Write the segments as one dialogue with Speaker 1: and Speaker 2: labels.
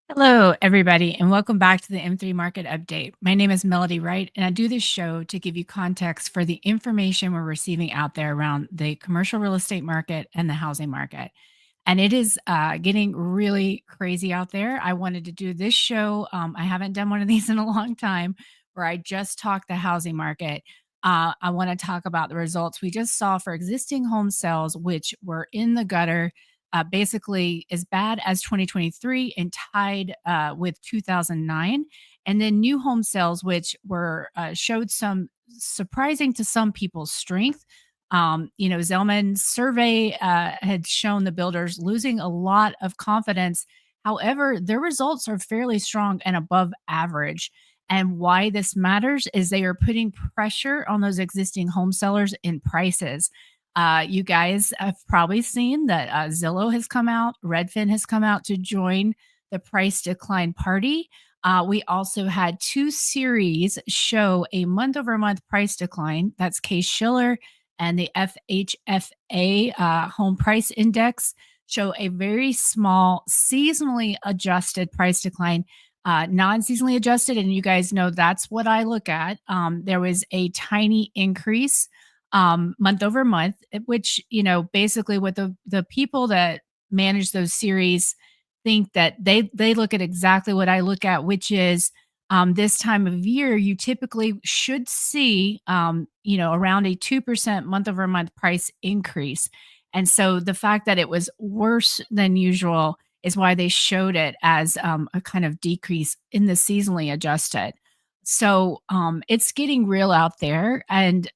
Speaker 1: Hello, everybody, and welcome back to the M3 Market Update. My name is Melody Wright, and I do this show to give you context for the information we're receiving out there around the commercial real estate market and the housing market. And it is getting really crazy out there. I wanted to do this show. I haven't done one of these in a long time where I just talk the housing market. I want to talk about the results we just saw for existing home sales, which were in the gutter, basically as bad as 2023 and tied with 2009. And then new home sales, which were showed some surprising to some people's strength. Zellman's survey had shown the builders losing a lot of confidence. However, their results are fairly strong and above average. And why this matters is they are putting pressure on those existing home sellers in prices. You guys have probably seen that Zillow has come out, Redfin has come out to join the price decline party. We also had two series show a month over month price decline. That's Case Shiller and the FHFA Home Price Index show a very small seasonally adjusted price decline. Non-seasonally adjusted, and you guys know that's what I look at. There was a tiny increase month over month, which basically what the people that manage those series think that they look at exactly what I look at, which is this time of year you typically should see around a 2% month over month price increase. And so the fact that it was worse than usual is why they showed it as a kind of decrease in the seasonally adjusted. So it's getting real out there, and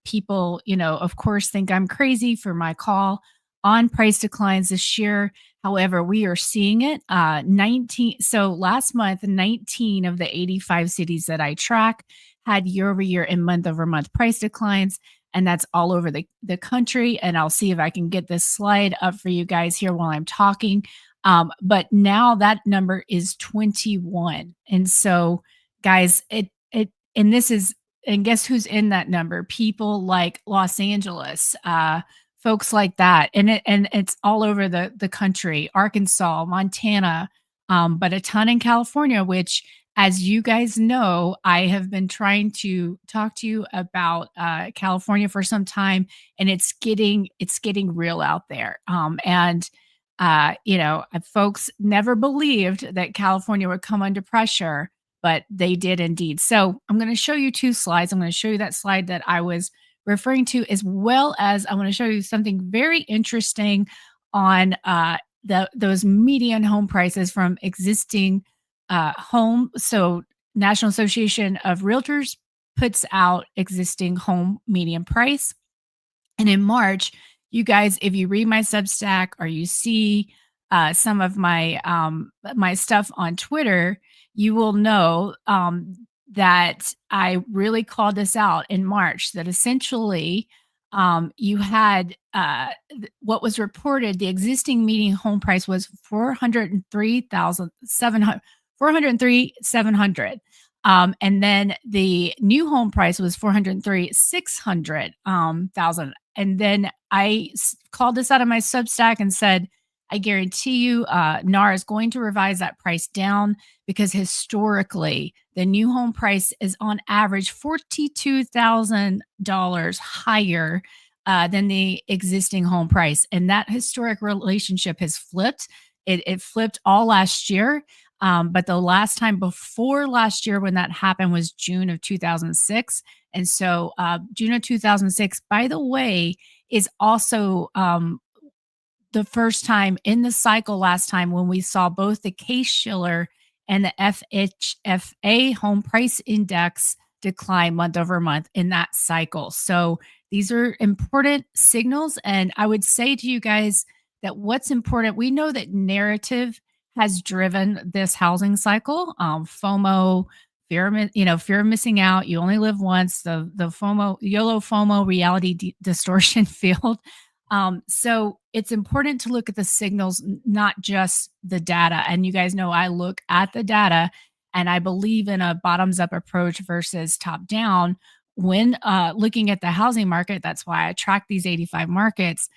Speaker 1: people, of course, think I'm crazy for my call on price declines this year. However, we are seeing it. 19. So last month, 19 of the 85 cities that I track had year over year and month over month price declines. And that's all over the country. And I'll see if I can get this slide up for you guys here while I'm talking. But now that number is 21. And so, guys, and this is, and guess who's in that number? People like Los Angeles, folks like that, and it's all over the country, Arkansas, Montana, but a ton in California. Which, as you guys know, I have been trying to talk to you about California for some time, and it's getting real out there. Folks never believed that California would come under pressure, but they did indeed. So I'm going to show you two slides. I'm going to show you that slide that I was referring to, as well as I want to show you something very interesting on those median home prices from existing home. So National Association of Realtors puts out existing home median price. And in March, you guys, if you read my Substack or you see some of my stuff on Twitter, you will know that I really called this out in March. That essentially, you had what was reported. The existing median home price was 403,700. And then the new home price was 403,600 thousand. And then called this out of my Substack and said, I guarantee you, NAR is going to revise that price down, because historically, the new home price is on average $42,000 higher than the existing home price. And that historic relationship has flipped. It flipped all last year. But the last time before last year when that happened was June of 2006. And so June of 2006, by the way, is also the first time in the cycle last time when we saw both the Case Shiller and the FHFA Home Price Index decline month over month in that cycle. So these are important signals. And I would say to you guys that what's important, we know that narrative has driven this housing cycle. FOMO, fear of missing out. You only live once. The FOMO, YOLO FOMO, reality distortion field. So it's important to look at the signals, not just the data. And you guys know I look at the data, and I believe in a bottoms up approach versus top down when looking at the housing market. That's why I track these 85 markets.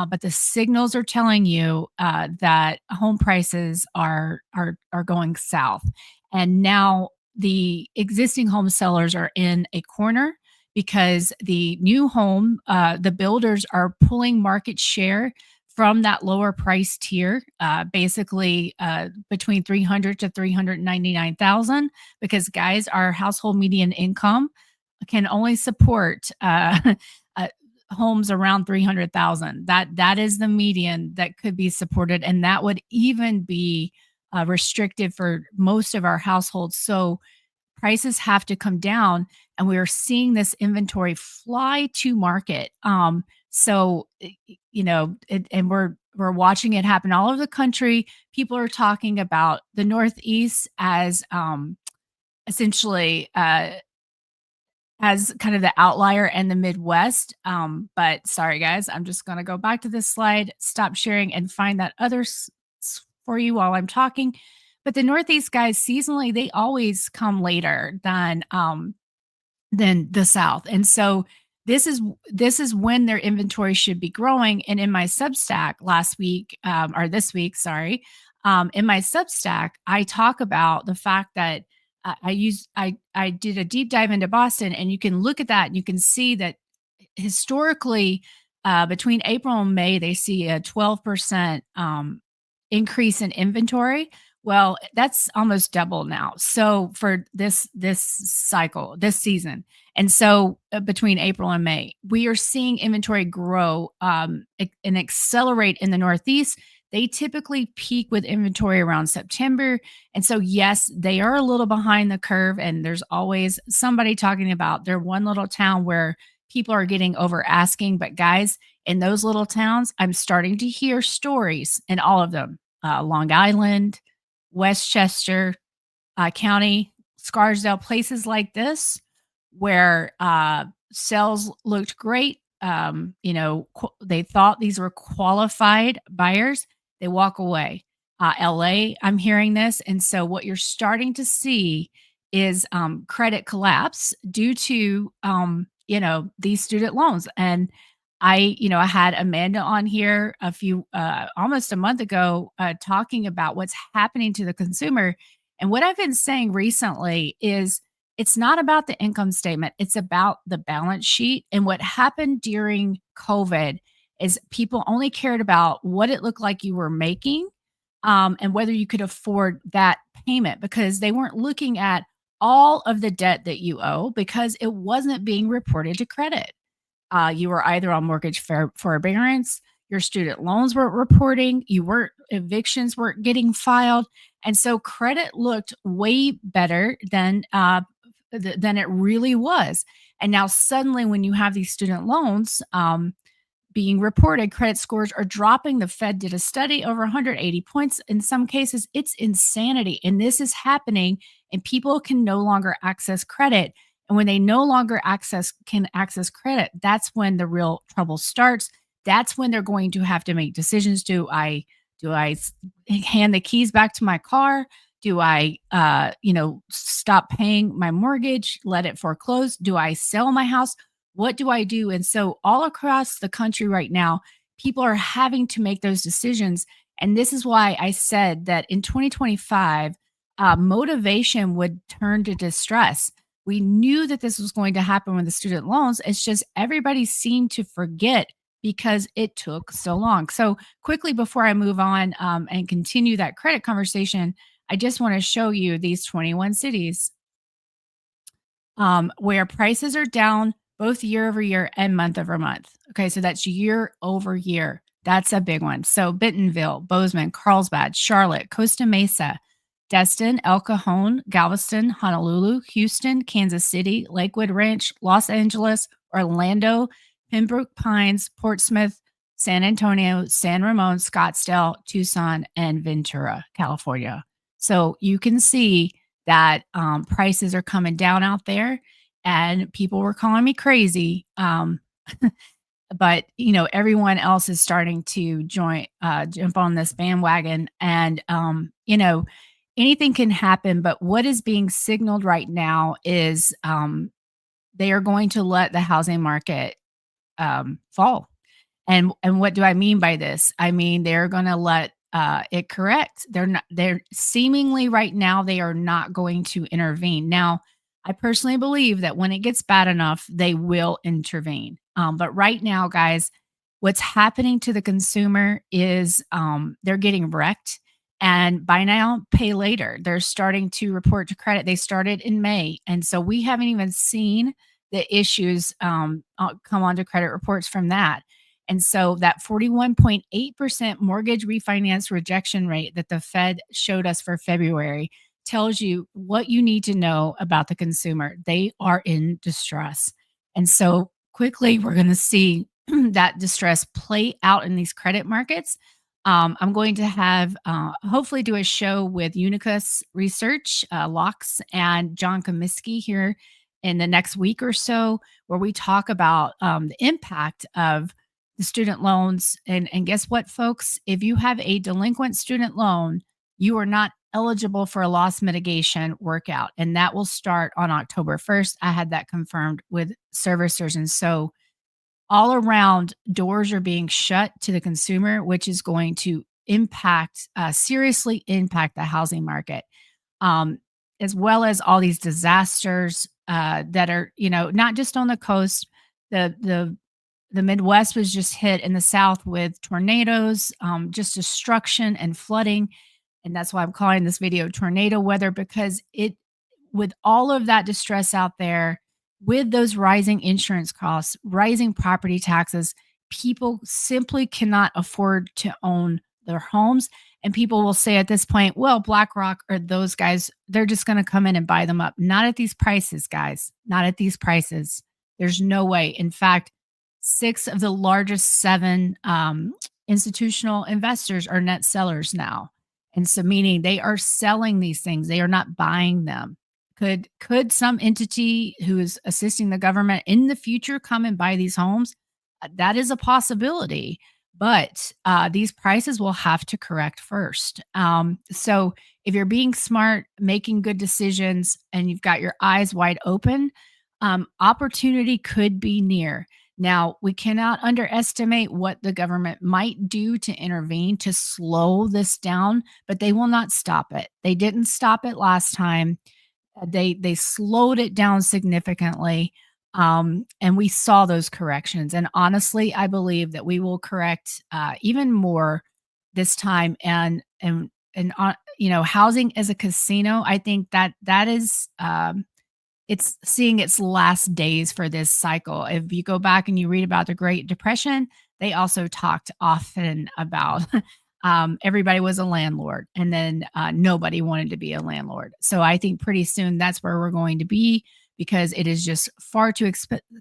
Speaker 1: but the signals are telling you that home prices are going south. And now the existing home sellers are in a corner because the new home, the builders are pulling market share from that lower price tier, basically between 300 to 399,000, because guys, our household median income can only support uh, homes around 300,000. That is the median that could be supported, and that would even be restricted for most of our households. So prices have to come down, and we are seeing this inventory fly to market. And we're watching it happen all over the country. People are talking about the Northeast as essentially as kind of the outlier and the Midwest. But sorry, guys, I'm just going to go back to this slide, stop sharing, and find that other for you while I'm talking. But the Northeast guys, seasonally, they always come later than the South, and so this is when their inventory should be growing. And in my Substack last week, or this week, sorry, in my Substack, I talk about the fact that I did a deep dive into Boston, and you can look at that and you can see that historically, between April and May, they see a 12% increase in inventory. Well, that's almost double now. So for this cycle, this season, and so between April and May, we are seeing inventory grow and accelerate in the Northeast. They typically peak with inventory around September. And so, yes, they are a little behind the curve. And there's always somebody talking about their one little town where people are getting over asking. But, guys, in those little towns, I'm starting to hear stories in all of them: Long Island, Westchester County, Scarsdale, places like this where sales looked great. They thought these were qualified buyers. They walk away. LA, I'm hearing this. And so what you're starting to see is credit collapse due to, these student loans. And I had Amanda on here almost a month ago, talking about what's happening to the consumer. And what I've been saying recently is it's not about the income statement, it's about the balance sheet. And what happened during COVID is people only cared about what it looked like you were making, and whether you could afford that payment, because they weren't looking at all of the debt that you owe because it wasn't being reported to credit. You were either on mortgage forbearance, your student loans weren't reporting, evictions weren't getting filed, and so credit looked way better than it really was. And now suddenly, when you have these student loans, being reported, credit scores are dropping. The Fed did a study over 180 points. In some cases, it's insanity. And this is happening, and people can no longer access credit. And when they no longer can access credit, that's when the real trouble starts. That's when they're going to have to make decisions. Do I hand the keys back to my car? Do I stop paying my mortgage, let it foreclose? Do I sell my house? What do I do? And so all across the country right now, people are having to make those decisions. And this is why I said that in 2025, motivation would turn to distress. We knew that this was going to happen with the student loans. It's just everybody seemed to forget because it took so long. So quickly before I move on and continue that credit conversation, I just want to show you these 21 cities where prices are down both year over year and month over month. Okay, so that's year over year. That's a big one. So Bentonville, Bozeman, Carlsbad, Charlotte, Costa Mesa, Destin, El Cajon, Galveston, Honolulu, Houston, Kansas City, Lakewood Ranch, Los Angeles, Orlando, Pembroke Pines, Portsmouth, San Antonio, San Ramon, Scottsdale, Tucson, and Ventura, California. So you can see that prices are coming down out there, and people were calling me crazy. But everyone else is starting to jump on this bandwagon, and anything can happen. But what is being signaled right now is they are going to let the housing market fall. And what do I mean by this? I mean, they're gonna let, it correct. They're seemingly right now, they are not going to intervene. Now, I personally believe that when it gets bad enough, they will intervene. But right now, guys, what's happening to the consumer is, they're getting wrecked, and buy now, pay later. They're starting to report to credit. They started in May, and so we haven't even seen the issues, come onto credit reports from that. And so that 41.8% mortgage refinance rejection rate that the Fed showed us for February tells you what you need to know about the consumer. They are in distress. And so quickly, we're going to see that distress play out in these credit markets. I'm going to have hopefully do a show with Unicus Research, Locks, and John Comiskey here in the next week or so, where we talk about the impact of the student loans. And guess what, folks? If you have a delinquent student loan, you are not eligible for a loss mitigation workout. And that will start on October 1st. I had that confirmed with servicers. And so all around, doors are being shut to the consumer, which is going to seriously impact the housing market, um, as well as all these disasters that are, not just on the coast. The Midwest was just hit in the South with tornadoes, just destruction and flooding. And that's why I'm calling this video tornado weather, because with all of that distress out there, with those rising insurance costs, rising property taxes, people simply cannot afford to own their homes. And people will say at this point, well, BlackRock or those guys, they're just going to come in and buy them up. Not at these prices, guys. Not at these prices. There's no way. In fact, six of the largest seven institutional investors are net sellers now. And so meaning they are selling these things, they are not buying them. Could some entity who is assisting the government in the future come and buy these homes? That is a possibility, but these prices will have to correct first. So if you're being smart, making good decisions, and you've got your eyes wide open, opportunity could be near. Now, we cannot underestimate what the government might do to intervene to slow this down, but they will not stop it. They didn't stop it last time. They slowed it down significantly, and we saw those corrections. And honestly, I believe that we will correct even more this time. Housing as a casino, I think that is it's seeing its last days for this cycle. If you go back and you read about the Great Depression, they also talked often about everybody was a landlord, and then nobody wanted to be a landlord. So I think pretty soon that's where we're going to be, because it is just far too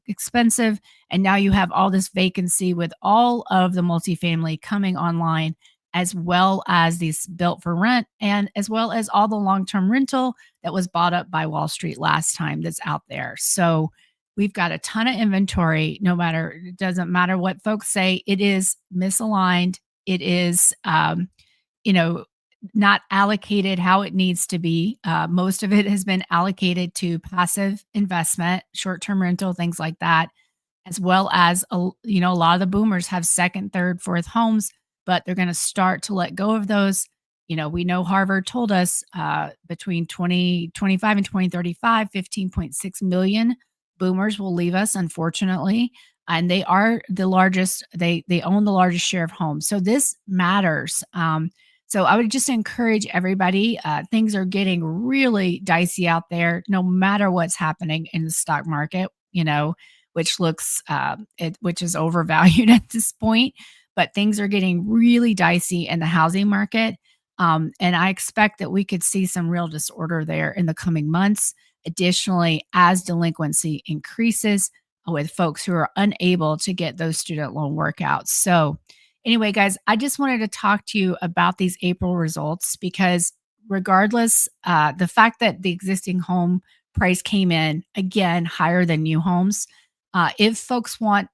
Speaker 1: expensive. And now you have all this vacancy with all of the multifamily coming online, as well as these built for rent, and as well as all the long term rental that was bought up by Wall Street last time that's out there. So we've got a ton of inventory. It doesn't matter what folks say, it is misaligned. It is, you know, not allocated how it needs to be. Most of it has been allocated to passive investment, short term rental, things like that, as well as a lot of the boomers have second, third, fourth homes, but they're going to start to let go of those. We know Harvard told us between 2025 and 2035, 15.6 million boomers will leave us, unfortunately, and they are the largest. They own the largest share of homes, so this matters. So I would just encourage everybody. Things are getting really dicey out there, no matter what's happening in the stock market. Which which is overvalued at this point, but things are getting really dicey in the housing market. And I expect that we could see some real disorder there in the coming months. Additionally, as delinquency increases with folks who are unable to get those student loan workouts. So, anyway, guys, I just wanted to talk to you about these April results, because regardless, the fact that the existing home price came in again higher than new homes, if folks want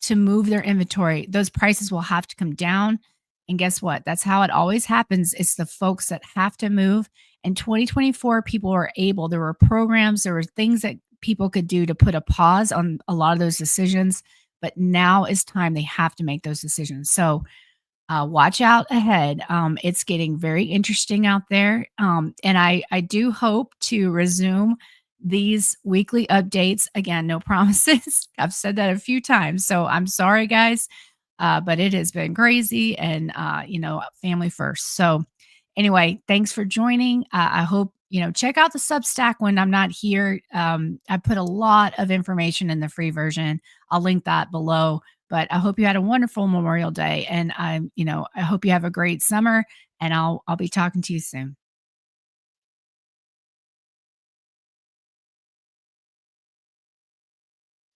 Speaker 1: to move their inventory, those prices will have to come down. And guess what? That's how it always happens. It's the folks that have to move. In 2024, people were able, there were programs, there were things that people could do to put a pause on a lot of those decisions. but now is time they have to make those decisions. So watch out ahead. It's getting very interesting out there. And I do hope to resume these weekly updates. Again, no promises. I've said that a few times. So I'm sorry, guys. But it has been crazy and, family first. So anyway, thanks for joining. I hope, check out the Substack when I'm not here. I put a lot of information in the free version. I'll link that below. But I hope you had a wonderful Memorial Day, and I hope you have a great summer, and I'll be talking to you soon.